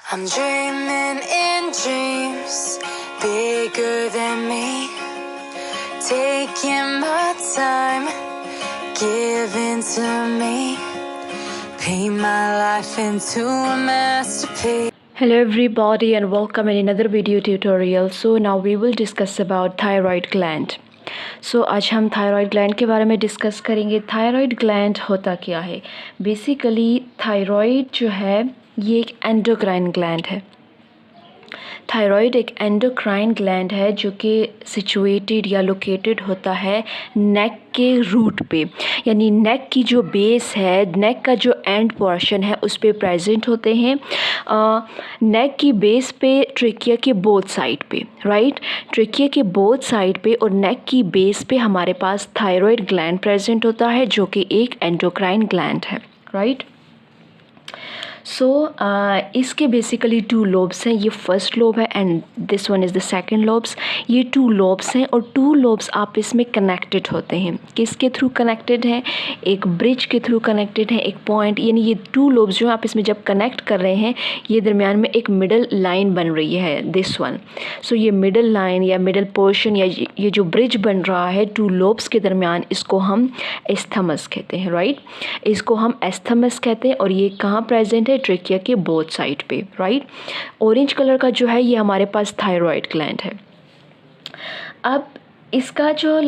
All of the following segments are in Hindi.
I'm dreaming in dreams bigger than me, taking my time, giving to me, paint my life into a masterpiece. Hello everybody and welcome in another video tutorial. So now we will discuss about thyroid gland. So आज हम थायराइड ग्लैंड के बारे में डिस्कस करेंगे. थायराइड ग्लैंड होता क्या है? बेसिकली थायराइड जो है ये एक एंडोक्राइन ग्लैंड है. थायराइड एक एंडोक्राइन ग्लैंड है जो कि सिचुएटेड या लोकेटेड होता है नेक के रूट पे, यानी नेक की जो बेस है, नेक का जो एंड पोर्शन है उस पे प्रेजेंट होते हैं. नेक की बेस पे ट्रेकिया के बोथ साइड पे, राइट, ट्रेकिया के बोथ साइड पे और नेक की बेस पे हमारे पास थायराइड ग्लैंड प्रेजेंट होता है जो कि एक एंडोक्राइन ग्लैंड है, राइट. सो इसके बेसिकली 2 लोब्स हैं. ये फर्स्ट लोब है and this one is the second lobes. ये 2 लोब्स हैं और 2 लोब्स आपस में कनेक्टेड होते हैं. किसके थ्रू कनेक्टेड हैं? एक ब्रिज के थ्रू कनेक्टेड है, एक पॉइंट, यानी ये 2 लोब्स जो आपस में जब कनेक्ट कर रहे हैं ये दरमियान में एक मिडल लाइन बन रही है, दिस वन. सो ये मिडल लाइन या मिडल पोर्शन या ये जो ब्रिज बन रहा है 2 लोब्स के दरमियान, इसको हम एस्थमस कहते हैं, राइट. इसको हम एस्थमस कहते हैं और ये कहाँ प्रेजेंट है? ट्रेकिया के बोथ साइड पे, राइट. ऑरेंज कलर का जो है ये हमारे पास थायराइड ग्लैंड है. अब इसका जो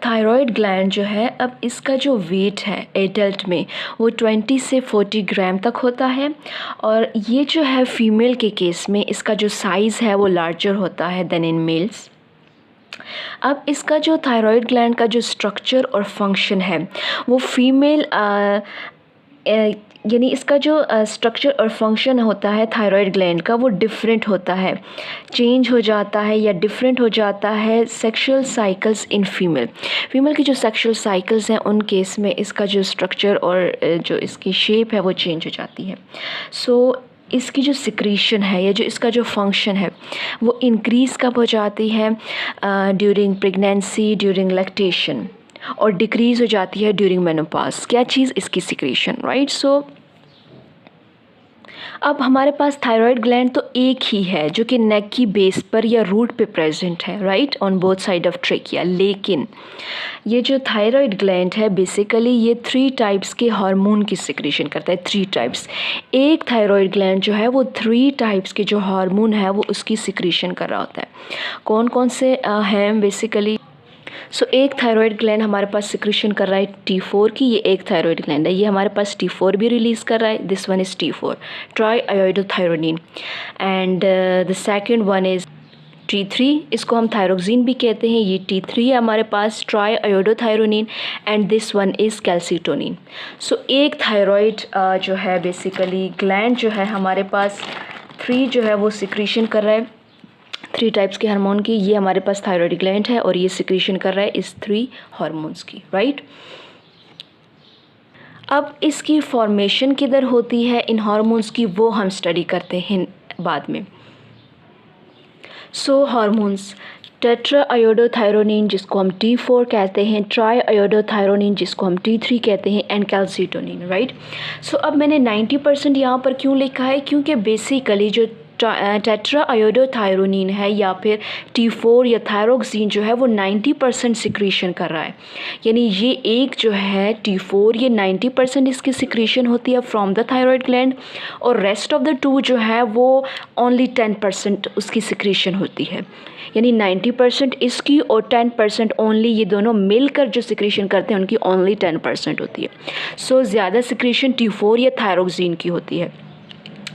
थायराइड ग्लैंड जो है, अब इसका जो वेट है एडल्ट में वो 20 से 40 ग्राम तक होता है. और ये जो है फीमेल के केस में इसका जो साइज़ है वो लार्जर होता है देन इन मेल्स. अब इसका जो थायराइड ग्लैंड का जो स्ट्रक्चर और फंक्शन है वो फीमेल यानी इसका जो स्ट्रक्चर और फंक्शन होता है थायराइड ग्लैंड का वो डिफरेंट होता है, चेंज हो जाता है या डिफरेंट हो जाता है सेक्सुअल साइकिल्स इन फीमेल की जो सेक्सुअल साइकिल्स हैं उन केस में इसका जो स्ट्रक्चर और जो इसकी शेप है वो चेंज हो जाती है. सो इसकी जो सिक्रीशन है या जो इसका जो फंक्शन है वो इंक्रीज़ कब हो जाती है? ड्यूरिंग प्रेगनेंसी, ड्यूरिंग लैक्टेशन, और डिक्रीज़ हो जाती है ड्यूरिंग मेनोपॉज. क्या चीज़? इसकी सिक्रीशन, राइट. सो अब हमारे पास थायराइड ग्लैंड तो एक ही है जो कि नेक की बेस पर या रूट पे प्रेजेंट है, right, on both side of trachea. लेकिन ये जो थायराइड ग्लैंड है बेसिकली ये 3 टाइप्स के हार्मोन की सिक्रीशन करता है. 3 टाइप्स. एक थायराइड ग्लैंड जो है वो 3 टाइप्स के जो हार्मोन है वो उसकी सिक्रीशन कर रहा होता है. कौन कौन से हैं बेसिकली? सो एक थायराइड ग्लैंड हमारे पास सिक्रीशन कर रहा है T4 की. ये एक थायराइड ग्लैंड है, ये हमारे पास T4 भी रिलीज़ कर रहा है. This one is T4, try iodothyronine. And the second one is T3, इसको हम थायरोक्सिन भी कहते हैं. ये T3 है हमारे पास, triiodothyronine. And this one is calcitonin. So एक थायराइड जो है बेसिकली ग्लैंड जो है हमारे पास 3 जो है वो सिक्रीशन कर रहा है 3 टाइप्स के हार्मोन की. ये हमारे पास थायराइड ग्लैंड है और ये सिक्रीशन कर रहा है इस 3 हार्मोन्स की, राइट. अब इसकी फॉर्मेशन किधर होती है इन हार्मोन्स की वो हम स्टडी करते हैं बाद में. सो हार्मोन्स, टेट्रा आयोडोथायरोनिन जिसको हम T4 कहते हैं, ट्राई आयोडोथायरोनिन जिसको हम T3 कहते हैं, एंड कैल्सीटोनिन, राइट. सो अब मैंने 90% यहाँ पर क्यों लिखा है? क्योंकि बेसिकली जो टेट्रा आयोडोथायरोनिन है या फिर T4 या थायरोक्सिन जो है वो 90% सिक्रीशन कर रहा है. यानी ये एक जो है T4 ये 90% इसकी सिक्रीशन होती है फ्रॉम द थायराइड ग्लैंड, और रेस्ट ऑफ द 2 जो है वो ओनली 10% उसकी सिक्रीशन होती है. यानी 90% इसकी और 10% ओनली ये दोनों मिलकर जो सिक्रीशन करते हैं उनकी ओनली 10% होती है. सो ज़्यादा सिक्रीशन T4 या थायरोक्सिन की होती है.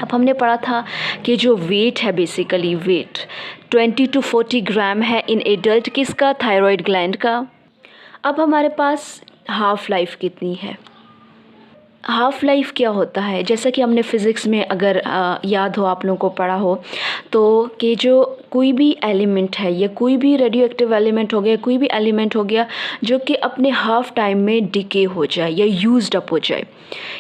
अब हमने पढ़ा था कि जो वेट है बेसिकली वेट 20 to 40 ग्राम है इन एडल्ट किसका? थायराइड ग्लैंड का. अब हमारे पास हाफ लाइफ कितनी है? हाफ लाइफ क्या होता है? जैसा कि हमने फ़िज़िक्स में अगर याद हो आप लोगों को पढ़ा हो तो कि जो कोई भी एलिमेंट है या कोई भी रेडियो एक्टिव एलिमेंट हो गया, कोई भी एलिमेंट हो गया जो कि अपने हाफ टाइम में डिके हो जाए या यूज्ड अप हो जाए,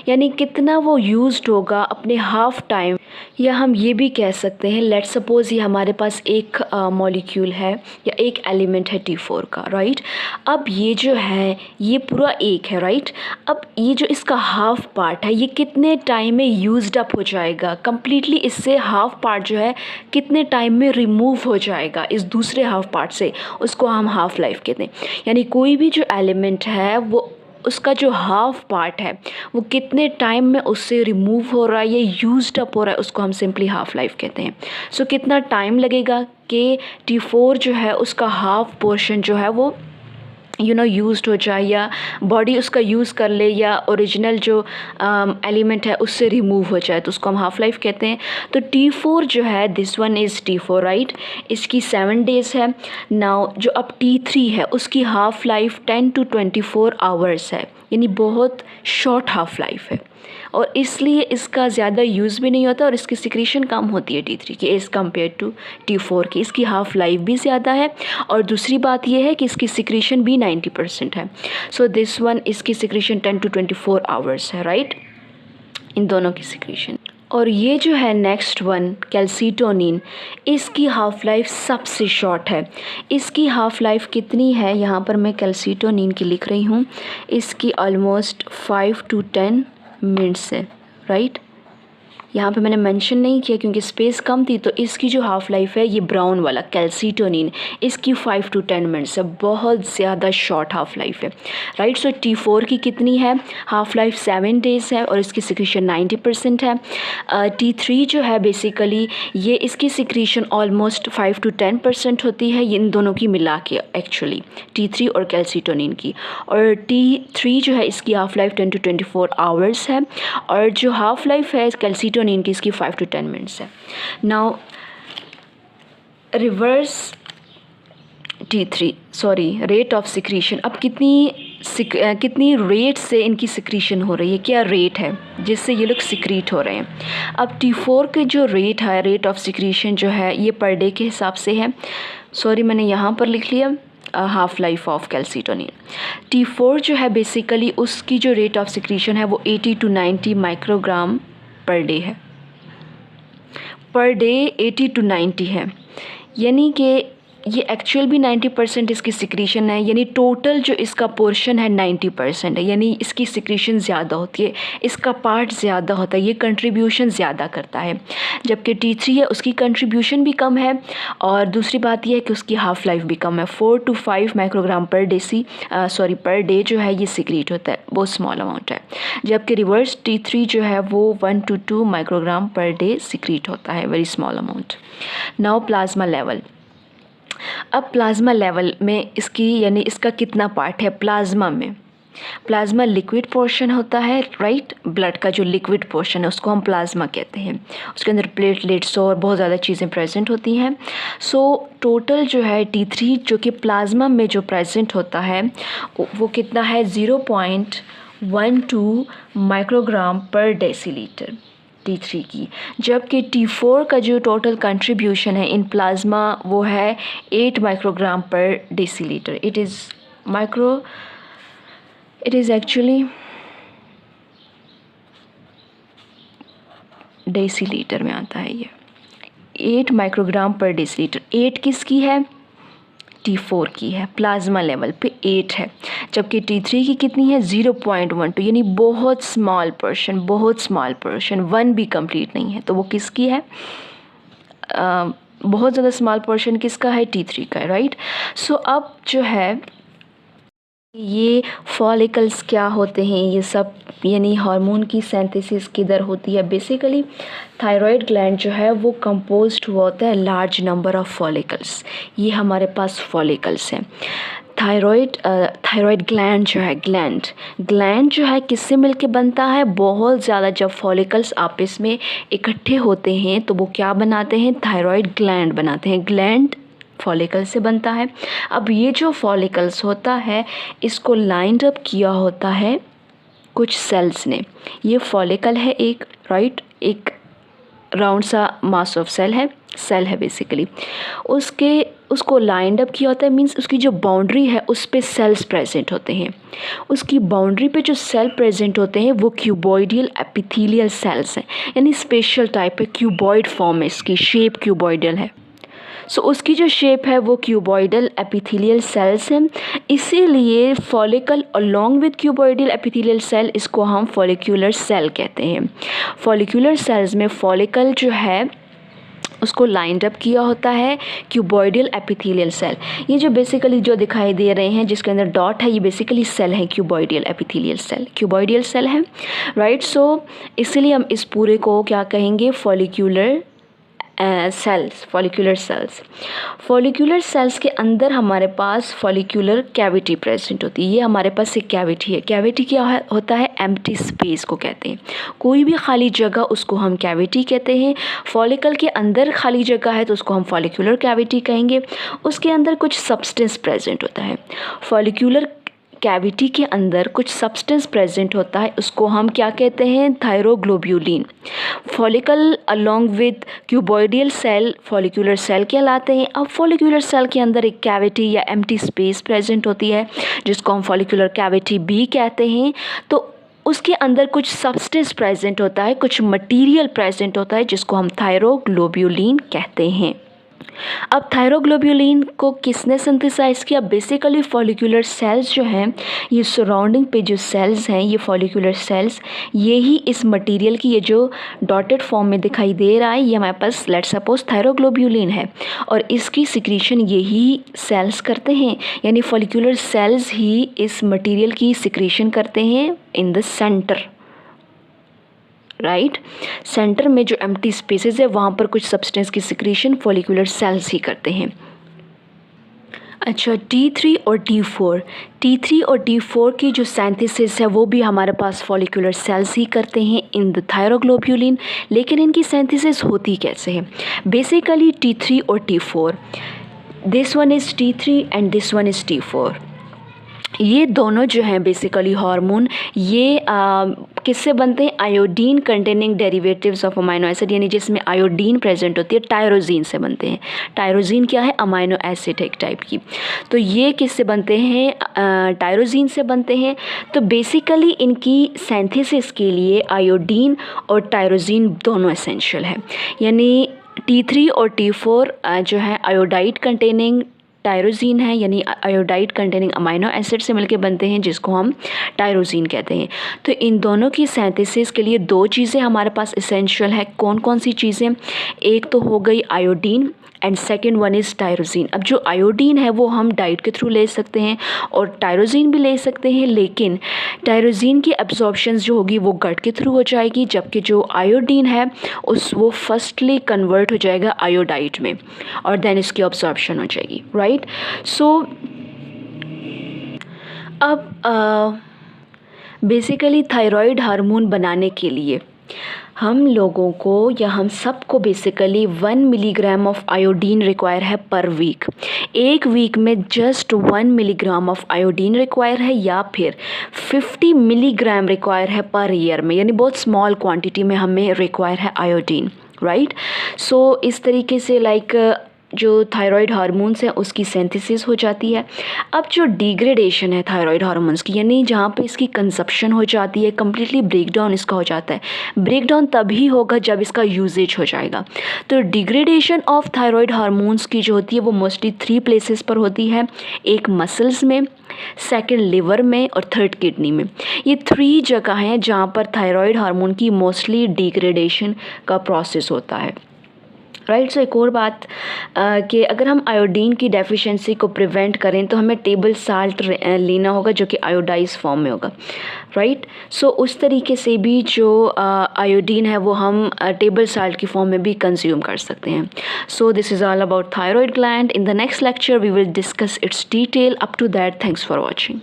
यानी कितना वो यूज्ड होगा अपने हाफ टाइम। या हम ये भी कह सकते हैं, लेट सपोज़ ये हमारे पास एक मॉलिक्यूल है या एक एलिमेंट है T4 का, राइट। अब ये जो है ये पूरा एक है, राइट। अब ये जो इसका हाफ पार्ट है ये कितने टाइम में यूज्ड अप हो जाएगा कम्प्लीटली, इससे हाफ पार्ट जो है कितने टाइम में रिमूव हो जाएगा इस दूसरे हाफ पार्ट से, उसको हम हाफ लाइफ कहते हैं। यानी कोई भी जो एलिमेंट है वो उसका जो हाफ पार्ट है वो कितने टाइम में उससे रिमूव हो रहा है या यूज्ड अप हो रहा है, उसको हम सिंपली हाफ लाइफ कहते हैं। सो कितना टाइम लगेगा कि T4 जो है उसका हाफ पोर्शन जो है वो यूज्ड हो जाए या बॉडी उसका यूज़ कर ले या ओरिजिनल जो एलिमेंट है उससे रिमूव हो जाए, तो उसको हम हाफ लाइफ कहते हैं। तो T4 जो है, this one is T4, right. इसकी 7 डेज़ है। नाउ जो अब T3 है उसकी हाफ लाइफ 10 to 24 आवर्स है, यानी बहुत शॉर्ट हाफ लाइफ है और इसलिए इसका ज़्यादा यूज़ भी नहीं होता और इसकी सिक्रीशन कम होती है T3 की एज़ कम्पेयर टू T4 की। इसकी हाफ़ लाइफ भी ज़्यादा है और दूसरी बात यह है कि इसकी सिक्रीशन भी 90% है। सो दिस वन, इसकी सिक्रीशन 10 to 24 आवर्स है, राइट, इन दोनों की सिक्रीशन। और ये जो है नेक्स्ट वन कैल्सीटोनिन, इसकी हाफ़ लाइफ सबसे शॉर्ट है। इसकी हाफ़ लाइफ कितनी है, यहाँ पर मैं कैल्सीटोनिन की लिख रही हूँ, इसकी ऑलमोस्ट 5 to 10 मिनट्स है, राइट। यहाँ पे मैंने मेंशन नहीं किया क्योंकि स्पेस कम थी। तो इसकी जो हाफ़ लाइफ है ये ब्राउन वाला कैल्सीटोनिन, इसकी 5 to 10 मिनट्स है, बहुत ज़्यादा शॉर्ट हाफ़ लाइफ है, राइट। सो T4 की कितनी है, हाफ़ लाइफ 7 डेज़ है और इसकी सिक्रीशन 90% है। T3 जो है बेसिकली ये इसकी सिक्रीशन ऑलमोस्ट 5 to 10% होती है, इन दोनों की मिला के एक्चुअली T3 और कैल्सीटोनिन की। और T3 जो है इसकी हाफ़ लाइफ 10 to 24 आवर्स है और जो हाफ़ लाइफ है कैल्सीटोनिन की इसकी 5 to 10 मिनट्स है। Now reverse T3, sorry, rate of secretion, अब कितनी रेट से इनकी सिक्रीशन हो रही है, क्या रेट है जिससे ये लोग सिक्रीट हो रहे हैं। अब T4 के जो रेट है, रेट ऑफ सिक्रीशन जो है ये पर डे के हिसाब से है। सॉरी, मैंने यहाँ पर लिख लिया half life of calcitonin. T4 जो है बेसिकली उसकी जो रेट ऑफ सिक्रीशन है वो 80 to 90 माइक्रोग्राम पर डे है, पर डे 80 to 90 है, यानी कि ये एक्चुअल भी 90% इसकी सिक्रीशन है, यानी टोटल जो इसका पोर्शन है 90% है, यानी इसकी सिक्रीशन ज़्यादा होती है, इसका पार्ट ज़्यादा होता है, ये कंट्रीब्यूशन ज़्यादा करता है। जबकि T3 है उसकी कंट्रीब्यूशन भी कम है और दूसरी बात यह है कि उसकी हाफ़ लाइफ भी कम है। 4 to 5 माइक्रोग्राम पर डे जो है ये सिक्रीट होता है, बहुत स्मॉल अमाउंट है। जबकि रिवर्स T3 जो है वो 1 to 2 microgram per day secrete होता है, very small amount. Now plasma level, अब प्लाज्मा लेवल में इसकी यानी इसका कितना पार्ट है प्लाज्मा में। प्लाज्मा लिक्विड पोर्शन होता है, राइट, ब्लड का जो लिक्विड पोर्शन है उसको हम प्लाज्मा कहते हैं। उसके अंदर प्लेटलेट्स और बहुत ज़्यादा चीज़ें प्रेजेंट होती हैं। सो टोटल जो है T3 जो कि प्लाज्मा में जो प्रेजेंट होता है वो कितना है, 0.12 माइक्रोग्राम पर डेसीलीटर T3 की। जबकि T4 का जो टोटल कंट्रीब्यूशन है इन प्लाज्मा वो है 8 माइक्रोग्राम पर decilitre. It is actually decilitre में आता है, ये 8 माइक्रोग्राम पर डेसीलीटर। 8 किसकी है, T4 की है, प्लाज्मा लेवल पे 8 है। जबकि T3 की कितनी है, 0.12, यानी बहुत स्मॉल पोर्शन, 1 भी कंप्लीट नहीं है। तो वो किसकी है, बहुत ज़्यादा स्मॉल पोर्शन किसका है, T3 का है, राइट। सो अब जो है ये फॉलिकल्स क्या होते हैं, ये सब यानी हार्मोन की सिंथेसिस किधर होती है। बेसिकली थायराइड ग्लैंड जो है वो कंपोज्ड हुआ होता है लार्ज नंबर ऑफ फॉलिकल्स। ये हमारे पास फॉलिकल्स हैं। थायराइड ग्लैंड जो है, ग्लैंड जो है किससे मिलके बनता है, बहुत ज़्यादा जब फॉलिकल्स आपस में इकट्ठे होते हैं तो वो क्या बनाते हैं, थायराइड ग्लैंड बनाते हैं। ग्लैंड फॉलिकल से बनता है। अब ये जो फॉलिकल्स होता है इसको लाइंड अप किया होता है कुछ सेल्स ने। ये फॉलिकल है एक, राइट, एक राउंड सा मास ऑफ सेल है, सेल है बेसिकली, उसको लाइंड अप किया होता है, मीन्स उसकी जो बाउंड्री है उस पे सेल्स प्रेजेंट होते हैं। उसकी बाउंड्री पे जो सेल प्रेजेंट होते हैं वो क्यूबॉइडियल एपिथेलियल सेल्स हैं, यानी स्पेशल टाइप है, क्यूबॉइड फॉर्म है, इसकी शेप क्यूबॉइडल है। सो उसकी जो शेप है वो क्यूबॉइडल एपिथेलियल सेल्स हैं, इसीलिए follicle along with cuboidal epithelial cell, इसको हम फॉलिक्यूलर सेल कहते हैं। फॉलिक्यूलर सेल्स में फॉलिकल जो है उसको लाइंड अप किया होता है क्यूबॉइडल एपिथेलियल सेल। ये जो बेसिकली जो दिखाई दे रहे हैं जिसके अंदर डॉट है, ये बेसिकली सेल है cuboidal epithelial cell, cuboidal cell है, राइट। सो इसलिए हम इस पूरे को क्या कहेंगे, follicular cells, follicular cells. Follicular cells के अंदर हमारे पास फॉलिक्यूलर कैविटी प्रेजेंट होती है। ये हमारे पास एक कैविटी है। कैविटी क्या होता है, एम्प्टी स्पेस को कहते हैं, कोई भी खाली जगह उसको हम कैविटी कहते हैं। फॉलिकल के अंदर खाली जगह है तो उसको हम फॉलिक्यूलर कैविटी कहेंगे। उसके अंदर कुछ सब्सटेंस प्रेजेंट होता है। फॉलिक्यूलर कैविटी के अंदर कुछ सब्सटेंस प्रेजेंट होता है, उसको हम क्या कहते हैं, thyroglobulin. Follicle along with cuboidal cell follicular cell कहलाते हैं। अब फॉलिक्यूलर सेल के अंदर एक कैविटी या एम्प्टी स्पेस प्रेजेंट होती है जिसको हम फॉलिक्यूलर कैविटी भी कहते हैं। तो उसके अंदर कुछ सब्सटेंस प्रेजेंट होता है, कुछ मटीरियल प्रेजेंट होता है जिसको हम थायरोग्लोब्यूलिन कहते हैं। अब थायरोग्लोब्यूलिन को किसने सिंथेसाइज किया, बेसिकली फॉलिक्यूलर सेल्स जो हैं, ये सराउंडिंग पे जो सेल्स हैं, ये फॉलिक्यूलर सेल्स, ये ही इस मटेरियल की, ये जो डॉटेड फॉर्म में दिखाई दे रहा है, ये हमारे पास लेट सपोज थायरोग्लोब्यूलिन है और इसकी सिक्रीशन यही सेल्स करते हैं, यानी फॉलिक्यूलर सेल्स ही इस मटेरियल की सिक्रीशन करते हैं in the centre, right. Centre में जो एम्प्टी स्पेसेस है वहाँ पर कुछ सब्सटेंस की सिक्रीशन फॉलिक्यूलर सेल्स ही करते हैं। अच्छा, T3 और T4, T3 और T4 की जो सिंथेसिस है वो भी हमारे पास फॉलिक्यूलर सेल्स ही करते हैं इन द थायरोग्लोब्यूलिन। लेकिन इनकी सिंथेसिस होती कैसे है, बेसिकली T3 और T4, this one is T3 and this one is T4। ये दोनों जो हैं बेसिकली हार्मोन, ये किससे बनते हैं, iodine containing derivatives of amino acid, यानी जिसमें आयोडीन प्रेजेंट होती है, टायरोजीन से बनते हैं। टायरोजीन क्या है, अमाइनो एसिड एक टाइप की। तो ये किससे बनते हैं, टायरोजीन से बनते हैं। तो बेसिकली इनकी सिंथेसिस के लिए आयोडीन और टायरोजीन दोनों एसेंशियल है, यानी T3 और T4 जो है आयोडाइड कंटेनिंग टायरोजीन है, यानी आयोडाइड कंटेनिंग अमाइनो एसिड से मिलकर बनते हैं जिसको हम टायरोजीन कहते हैं। तो इन दोनों की सिंथेसिस के लिए दो चीज़ें हमारे पास एसेंशियल है। कौन कौन सी चीज़ें, एक तो हो गई iodine and second one is tyrosine. अब जो आयोडीन है वो हम डाइट के थ्रू ले सकते हैं और टायरोजीन भी ले सकते हैं, लेकिन टायरोजीन की एब्जॉर्प्शन जो होगी वो गट के थ्रू हो जाएगी, जबकि जो आयोडीन है वो फर्स्टली कन्वर्ट हो जाएगा आयोडाइड में और देन इसकी एब्जॉर्प्शन हो जाएगी, राइट। सो अब बेसिकली थायराइड हार्मोन बनाने के लिए हम लोगों को या हम सबको basically 1 milligram of iodine require है पर वीक। एक वीक में just 1 milligram of iodine require है या फिर 50 मिलीग्राम रिक्वायर है पर ईयर में, यानी बहुत स्मॉल क्वांटिटी में हमें रिक्वायर है आयोडीन, राइट। सो इस तरीके से लाइक जो थायराइड हार्मोन्स हैं उसकी सिंथेसिस हो जाती है। अब जो डिग्रेडेशन है थायराइड हार्मोन्स की, यानी जहाँ पे इसकी कंजप्शन हो जाती है, कम्प्लीटली ब्रेकडाउन इसका हो जाता है। ब्रेकडाउन तभी होगा जब इसका यूजेज हो जाएगा। तो डिग्रेडेशन ऑफ थायराइड हार्मोन्स की जो होती है वो मोस्टली 3 प्लेसेस पर होती है, एक मसल्स में, सेकंड लिवर में और थर्ड किडनी में। ये 3 जगह हैं जहाँ पर थायराइड हार्मोन की मोस्टली डिग्रेडेशन का प्रोसेस होता है, राइट। सो एक और बात कि अगर हम आयोडीन की डेफिशिएंसी को प्रिवेंट करें तो हमें टेबल साल्ट लेना होगा जो कि आयोडाइज फॉर्म में होगा, राइट। सो उस तरीके से भी जो आयोडीन है वो हम टेबल साल्ट की फॉर्म में भी कंज्यूम कर सकते हैं। So this is all about thyroid gland. In the next lecture we will discuss its detail. Up to that, thanks for watching.